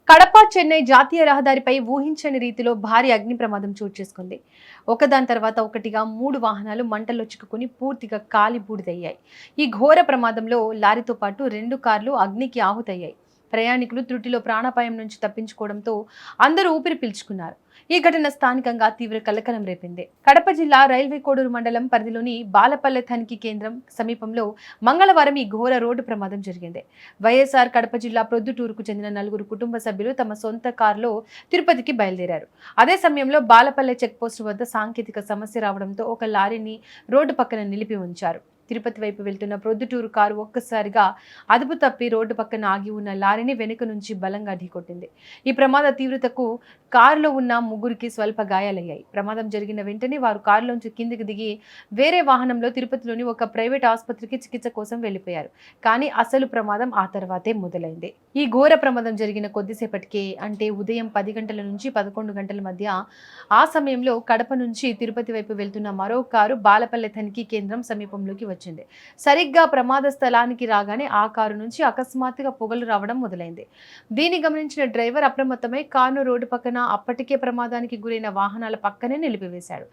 కడప చెన్నై జాతీయ రహదారిపై ఊహించని రీతిలో భారీ అగ్ని ప్రమాదం చోటు చేసుకుంది. ఒకదాని తర్వాత ఒకటిగా 3 వాహనాలు మంటల్లో చిక్కుకుని పూర్తిగా కాలి బూడిదయ్యాయి. ఈ ఘోర ప్రమాదంలో లారీతో పాటు 2 కార్లు అగ్నికి ఆహుతయ్యాయి. ప్రయాణికులు త్రుటిలో ప్రాణాపాయం నుంచి తప్పించుకోవడంతో అందరూ ఊపిరి పీల్చుకున్నారు. ఈ ఘటన స్థానికంగా తీవ్ర కలకలం రేపింది. కడప జిల్లా రైల్వే కోడూరు మండలం పరిధిలోని బాలపల్లె తనిఖీ కేంద్రం సమీపంలో మంగళవారం ఈ ఘోర రోడ్డు ప్రమాదం జరిగింది. వైఎస్ఆర్ కడప జిల్లా ప్రొద్దుటూరుకు చెందిన 4 కుటుంబ సభ్యులు తమ సొంత కారులో తిరుపతికి బయలుదేరారు. అదే సమయంలో బాలపల్లె చెక్పోస్టు వద్ద సాంకేతిక సమస్య రావడంతో ఒక లారీని రోడ్డు పక్కన నిలిపి ఉంచారు. తిరుపతి వైపు వెళ్తున్న ప్రొద్దుటూరు కారు ఒక్కసారిగా అదుపు తప్పి రోడ్డు పక్కన ఆగి ఉన్న లారీని వెనుక నుంచి బలంగా ఢీకొట్టింది. ఈ ప్రమాద తీవ్రతకు కారులో ఉన్న ముగ్గురికి స్వల్ప గాయాలయ్యాయి. ప్రమాదం జరిగిన వెంటనే వారు కారులోంచి కిందికి దిగి వేరే వాహనంలో తిరుపతిలోని ఒక ప్రైవేట్ ఆసుపత్రికి చికిత్స కోసం వెళ్లిపోయారు. కానీ అసలు ప్రమాదం ఆ తర్వాతే మొదలైంది. ఈ ఘోర ప్రమాదం జరిగిన కొద్దిసేపటికే, అంటే ఉదయం 10 గంటల నుంచి 11 గంటల మధ్య ఆ సమయంలో కడప నుంచి తిరుపతి వైపు వెళ్తున్న మరో కారు బాలపల్లె తనిఖీ కేంద్రం సమీపంలోకి వచ్చింది. సరిగ్గా ప్రమాద స్థలానికి రాగానే ఆ కారు నుంచి అకస్మాత్తుగా పొగలు రావడం మొదలైంది. దీన్ని గమనించిన డ్రైవర్ అప్రమత్తమై కారును రోడ్డు పక్కన అప్పటికే ప్రమాదానికి గురైన వాహనాల పక్కనే నిలిపివేశాడు.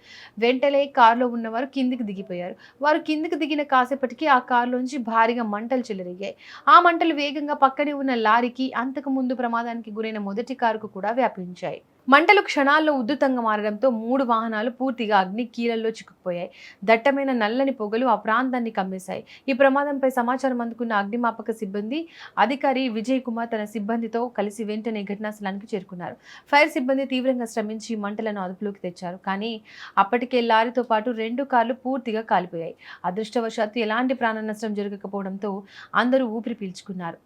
వెంటనే కారులో ఉన్నవారు కిందికి దిగిపోయారు. వారు కిందికి దిగిన కాసేపటికి ఆ కారులోంచి భారీగా మంటలు చెలరేగాయి. ఆ మంటలు వేగంగా పక్కనే ఉన్న లారీకి, అంతకు ముందు ప్రమాదానికి గురైన మొదటి కారుకు కూడా వ్యాపించాయి. మంటలు క్షణాల్లో ఉధృతంగా మారడంతో 3 వాహనాలు పూర్తిగా అగ్ని కీలల్లో చిక్కుకుపోయాయి. దట్టమైన నల్లని పొగలు ఆ ప్రాంతాన్ని కమ్మేశాయి. ఈ ప్రమాదంపై సమాచారం అందుకున్న అగ్నిమాపక సిబ్బంది అధికారి విజయ్ కుమార్ తన సిబ్బందితో కలిసి వెంటనే ఘటనా స్థలానికి చేరుకున్నారు. ఫైర్ సిబ్బంది తీవ్రంగా శ్రమించి మంటలను అదుపులోకి తెచ్చారు. కానీ అప్పటికే లారీతో పాటు 2 కార్లు పూర్తిగా కాలిపోయాయి. అదృష్టవశాత్తు ఎలాంటి ప్రాణ నష్టం జరగకపోవడంతో అందరూ ఊపిరి పీల్చుకున్నారు.